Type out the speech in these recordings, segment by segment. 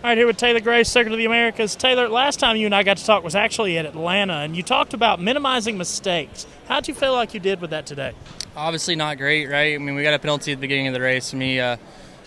All right, here with Taylor Gray, Circuit of the Americas. Taylor, last time you and I got to talk was actually at Atlanta, and you talked about minimizing mistakes. How'd you feel like you did with that today? Obviously not great, right? I mean, we got a penalty at the beginning of the race, me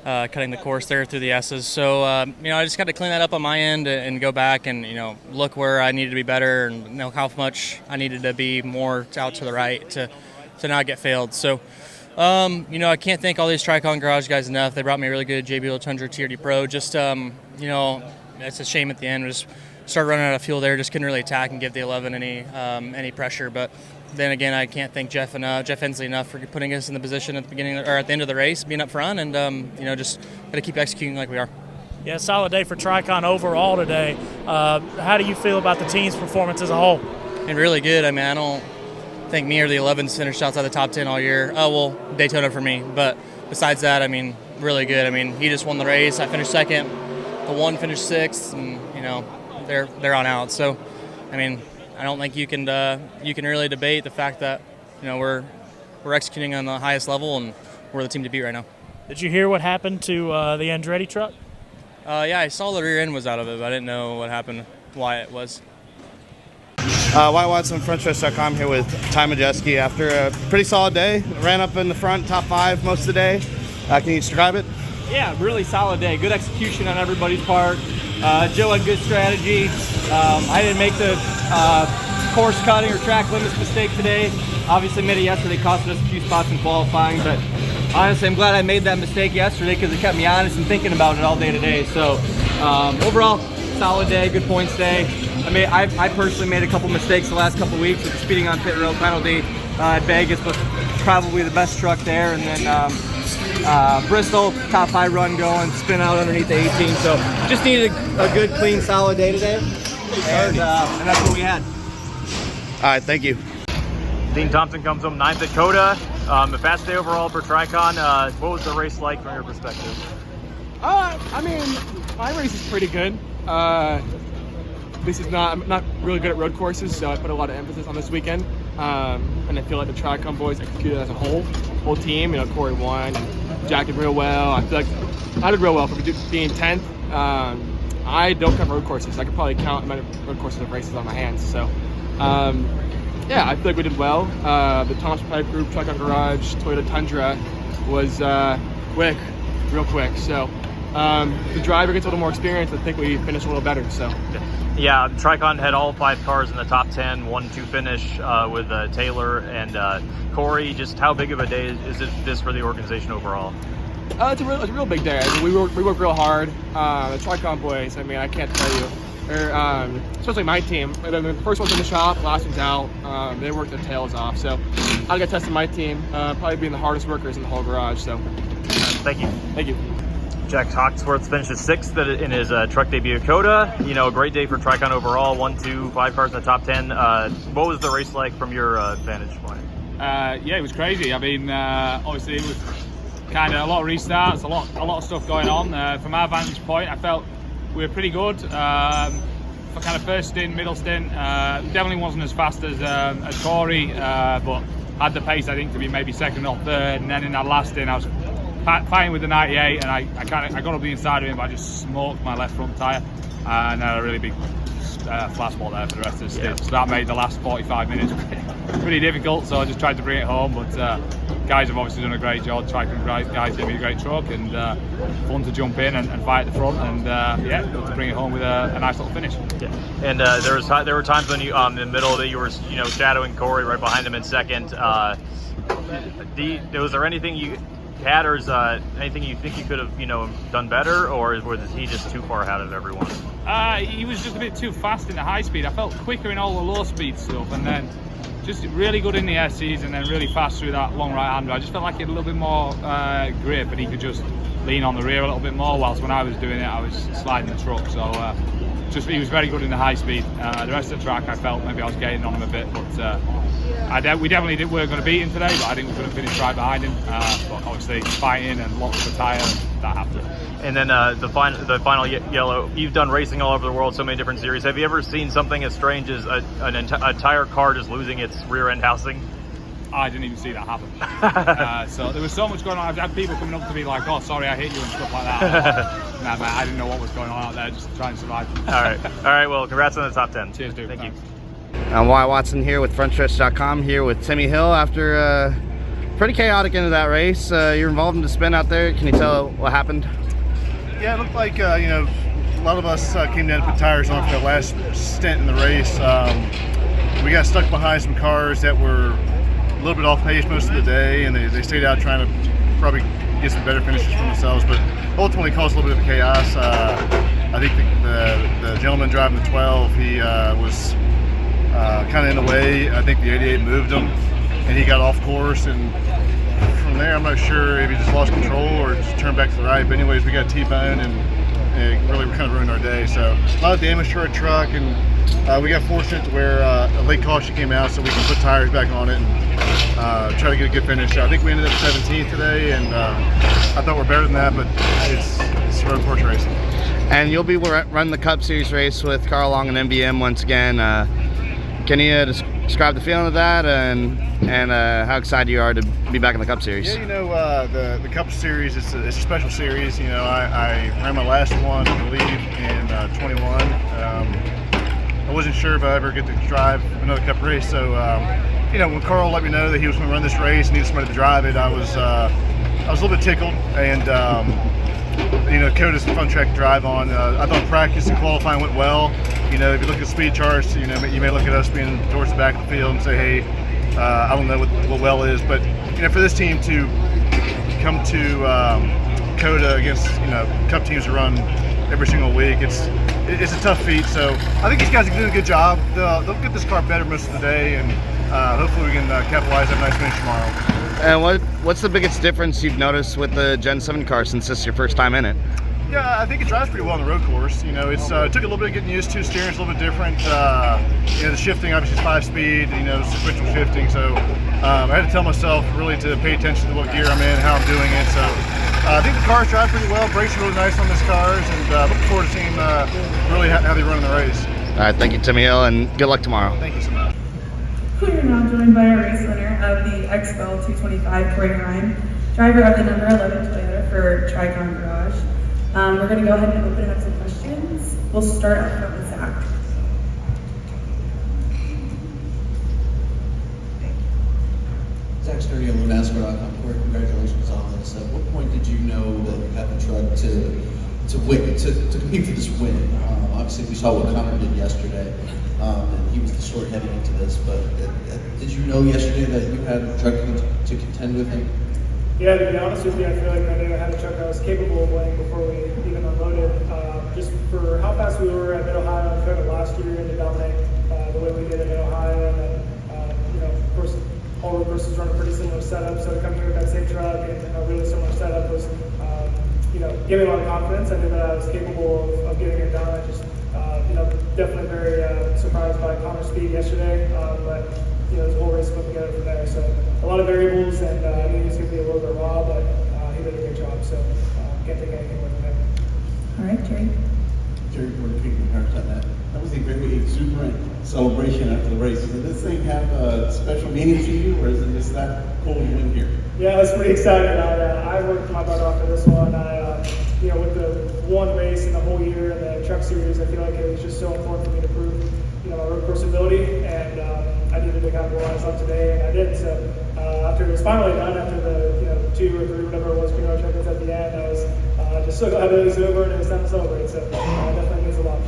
cutting the course there through the S's. So, I just got to clean that up on my end and go back and, look where I needed to be better and know how much I needed to be more out to the right to not get failed. So, I can't thank all these TRICON garage guys enough. They brought me a really good JBL Tundra TRD Pro. Just, it's a shame at the end. We just started running out of fuel there. Just couldn't really attack and give the 11 any pressure. But then again, I can't thank Jeff Hensley enough for putting us in the position at the beginning or at the end of the race, being up front, and just got to keep executing like we are. Yeah, solid day for TRICON overall today. How do you feel about the team's performance as a whole? And really good. I mean, I don't think me or the 11s finished outside the top 10 all year. Oh, well, Daytona for me. But besides that, I mean, really good. I mean, he just won the race. I finished second. The one finished sixth, and, they're on out. So, I mean, I don't think you can really debate the fact that, we're executing on the highest level and we're the team to beat right now. Did you hear what happened to the Andretti truck? Yeah, I saw the rear end was out of it, but I didn't know what happened, why it was. Wyatt Watson, Frontstretch.com here with Ty Majeski. After a pretty solid day, ran up in the front, top 5 most of the day. Can you describe it? Yeah, really solid day. Good execution on everybody's part. Joe had good strategy. I didn't make the course cutting or track limits mistake today. Obviously made it yesterday, costing us a few spots in qualifying, but honestly I'm glad I made that mistake yesterday because it kept me honest and thinking about it all day today. So overall, solid day, good points day. I personally made a couple mistakes the last couple weeks with the speeding on pit road penalty at Vegas, but probably the best truck there. And then Bristol, top 5 run going, spin out underneath the 18. So just needed a good, clean, solid day today. And that's what we had. All right, thank you. Dean Thompson comes home 9th at COTA. A fast day overall for TRICON. What was the race like from your perspective? My race is pretty good. I'm not really good at road courses, so I put a lot of emphasis on this weekend. And I feel like the TRICON boys executed as a whole team. Corey won, and Jack did real well. I feel like I did real well for being 10th. I don't cover road courses. I could probably count the amount of road courses of races on my hands. So, I feel like we did well. The Thompson Pipe Group, TRICON Garage, Toyota Tundra was quick, real quick. So the driver gets a little more experience. I think we finished a little better. So. Yeah, TRICON had all 5 cars in the top 10, 1-2 finish with Taylor and Corey. Just how big of a day is this for the organization overall? It's a real big day. We work real hard. The TRICON boys, I can't tell you. They're, especially my team. The first one's in the shop, last one's out. They work their tails off. So I got tested my team, probably being the hardest workers in the whole garage. So thank you. Thank you. Jack Hawksworth finishes 6th in his truck debut at COTA. A great day for TRICON overall. 1, 2, 5 cars in the top 10. What was the race like from your vantage point? It was crazy. Obviously it was kind of a lot of restarts, a lot of stuff going on. From our vantage point, I felt we were pretty good. For kind of first stint, middle stint, definitely wasn't as fast as Corey, but had the pace I think to be maybe second or third. And then in that last stint, I was fighting with the 98, and I got up the inside of him, but I just smoked my left front tyre, and had a really big flat spot there for the rest of the stint. So that made the last 45 minutes pretty difficult. So I just tried to bring it home, but guys have obviously done a great job. TRICON guys gave me a great truck, and fun to jump in and fight at the front, and to bring it home with a nice little finish. Yeah, and there were times when you in the middle that you were shadowing Corey right behind him in second. Was there anything you had, or is anything you think you could have done better, or was he just too far ahead of everyone? He was just a bit too fast in the high speed. I felt quicker in all the low speed stuff, and then just really good in the SCs, and then really fast through that long right hander. I just felt like he had a little bit more grip, and he could just lean on the rear a little bit more, whilst when I was doing it I was sliding the truck. So he was very good in the high speed. The rest of the track I felt maybe I was gaining on him a bit, but we definitely weren't going to beat him today, but I think we could have finished right behind him. But obviously fighting and lots of the tyre, that happened. And then the final yellow. You've done racing all over the world, so many different series. Have you ever seen something as strange as a tire car just losing its rear end housing? I didn't even see that happen. So there was so much going on. I've had people coming up to me like, "Oh, sorry, I hit you," and stuff like that. Nah, man, I didn't know what was going on out there. Just trying to survive. All right. Well, congrats on the top 10. Cheers, dude. Thank you. I'm Wyatt Watson here with Frontstretch.com, here with Timmy Hill after a pretty chaotic end of that race. You're involved in the spin out there. Can you tell what happened? Yeah, it looked like, a lot of us came down to put tires on for that last stint in the race. We got stuck behind some cars that were a little bit off pace most of the day, and they stayed out trying to probably get some better finishes for themselves, but ultimately caused a little bit of chaos. I think the gentleman driving the 12, he was kind of in the way. I think the 88 moved him, and he got off course, and from there I'm not sure if he just lost control or just turned back to the right, but anyways, we got T-bone, and it really kind of ruined our day. So a lot of damage to our truck, and we got fortunate to where a late caution came out so we can put tires back on it and try to get a good finish. I think we ended up 17th today, and I thought we're better than that, but it's road course racing. And you'll be running the Cup Series race with Carl Long and MBM once again. Can you describe the feeling of that and how excited you are to be back in the Cup Series? Yeah, the Cup Series, it's a special series. I ran my last one, I believe, in 21. I wasn't sure if I ever get to drive another Cup race, so when Carl let me know that he was going to run this race and needed somebody to drive it, I was a little bit tickled. And COTA's a fun track to drive on. I thought practice and qualifying went well. If you look at the speed charts, you may look at us being towards the back of the field and say, hey, I don't know what well is, but for this team to come to COTA against Cup teams to run every single week, it's a tough feat. So I think these guys are doing a good job. They'll get this car better most of the day, and hopefully we can capitalize on a nice finish tomorrow. And what's the biggest difference you've noticed with the Gen 7 car since this is your first time in it? Yeah, I think it drives pretty well on the road course. It took a little bit of getting used to. Steering's a little bit different. The shifting obviously is 5-speed. Sequential shifting. So I had to tell myself really to pay attention to what gear I'm in, how I'm doing it. So I think the cars drive pretty well. Brakes are really nice on these cars, and looking forward to seeing really how they run in the race. All right, thank you, Timmy Hill, and good luck tomorrow. Thank you so much. We are now joined by our race winner of the XFL 225, Gray and Heim, driver of the number 11 Toyota for TRICON Garage. We're going to go ahead and open it up to questions. We'll start up front with Zach. Zach Sturdy, NASCAR.com. Corey, congratulations on this. At what point did you know that you had the truck to win, to compete for this win? Obviously, we saw what Connor did yesterday, and he was the short heading into this. But did you know yesterday that you had a truck to contend with him? Yeah, to be honest with you, I feel like I knew I had a truck I was capable of winning before we even unloaded. Just for how fast we were at Mid-Ohio and COTA last year and to dominate the way we did at Mid-Ohio, and then of course, all road courses run a pretty similar setup. So to come here with that same truck and a really similar setup was, gave me a lot of confidence. I knew that I was capable of getting it done. I just, definitely very surprised by Connor's speed yesterday, but the whole race put together from there. So a lot of variables, and I knew he was going to be a little bit raw, but he did a good job. So can't take anything away from him. All right, Jerry. Jerry, that was a very exuberant celebration after the race. Does this thing have a special meaning to you, or is it just that cool to win here? Yeah, I was pretty excited. I worked my butt off for this one. With the one race in the whole year in the truck series, I feel like it was just so important for me to prove, my road course ability, and I needed to kind of realize on today, and I did. So after it was finally done, after the 2 or 3, whatever it was, Pinot check-ins at the end, I was just so glad it was over and it was time to celebrate. So it definitely means a lot.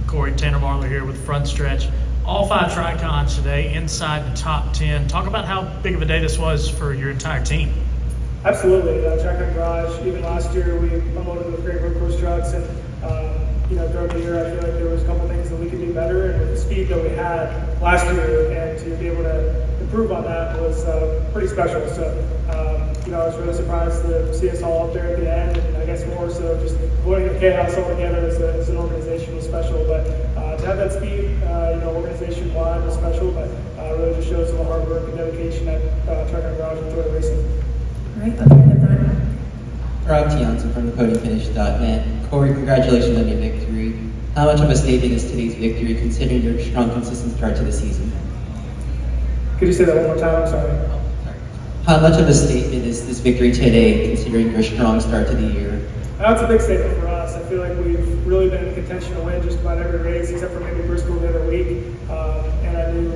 Corey, Tanner Marlar here with Frontstretch. All 5 TRICONs today inside the top 10. Talk about how big of a day this was for your entire team. Absolutely. TRICON Garage, even last year, we unloaded with great road course trucks, and throughout the year, I feel like there was a couple things that we could do better, and with the speed that we had last year, and to be able to improve on that was pretty special. So, I was really surprised to see us all up there at the end, and I guess more so just avoiding the chaos altogether as an organization was special. But to have that speed, organization-wide was special, but really just shows the hard work and dedication at TRICON Garage and Toyota Racing. All right, up here in the front. Rob Tianza from thepodiumfinish.net. Corey, congratulations on your victory. How much of a statement is today's victory considering your strong, consistent start to the season? Could you say that one more time? I'm sorry. How much of a statement is this victory today, considering your strong start to the year? That's a big statement for us. I feel like we've really been in contention to win just about every race, except for maybe Bristol the other week. And I knew,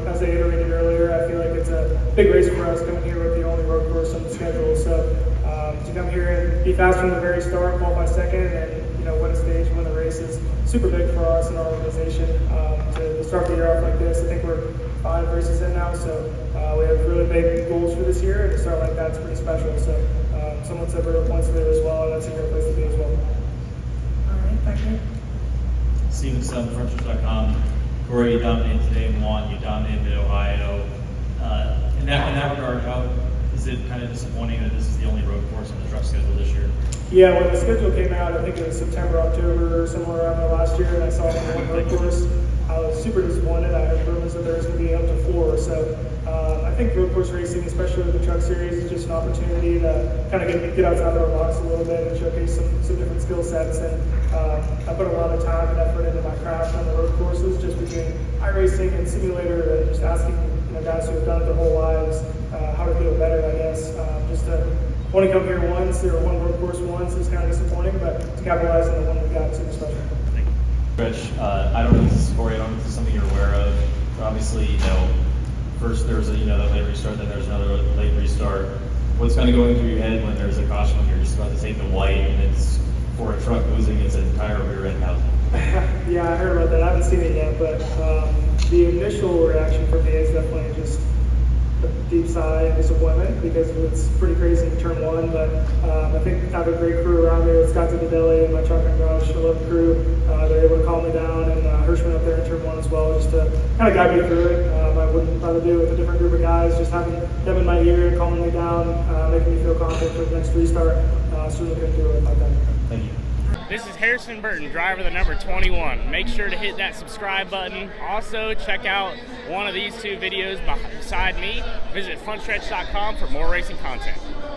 as I iterated earlier, I feel like it's a big race for us coming here with the only road course on the schedule. So to come here and be fast from the very start, qualify second, and win a stage, win the race is super big for us and our organization. To start the year off like this, I think we're 5 races in now, so we have really big goals for this year, and to start like that's pretty special. So someone said we're points there as well, and that's a great place to be as well. All right, back here. Stephen Stumpf, Frontstretch.com. Corey, you dominated today and won. You dominated Mid-Ohio. In that regard, how is it kind of disappointing that this is the only road course on the truck schedule this year? Yeah, when the schedule came out, I think it was September, October, somewhere around there last year, and I saw only one road course. I was super disappointed. I heard rumors that there was going to be up to 4. So I think road course racing, especially with the truck series, is just an opportunity to kind of get outside of our box a little bit and showcase some different skill sets. And I put a lot of time and effort into my craft on the road courses, just between iRacing and simulator, and just asking guys who have done it their whole lives how to do it better, I guess. Just to want to come here once or one road course once is kind of disappointing, but to capitalize on the one we got is super special. Rich, I don't know if this is Corey, I don't know if this is something you're aware of, but obviously, first there's that late restart, then there's another late restart. What's kind of going through your head when there's a caution when you're just about to take the white and it's for a truck losing its entire rear end housing? Yeah, I heard about that. I haven't seen it yet, but the initial reaction for me is definitely just a deep sigh of disappointment because it's pretty crazy in turn 1, but I think I have a great crew around me with Scott Didelli and my truck and garage. I love the crew. They're able to calm me down, and Hirschman up there in turn 1 as well, just to kind of guide me through it. I wouldn't rather do it with a different group of guys, just having them in my ear, calming me down, making me feel confident for the next restart. Certainly couldn't do it like that. Thank you. This is Harrison Burton, driver the number 21. Make sure to hit that subscribe button. Also, check out one of these 2 videos beside me. Visit frontstretch.com for more racing content.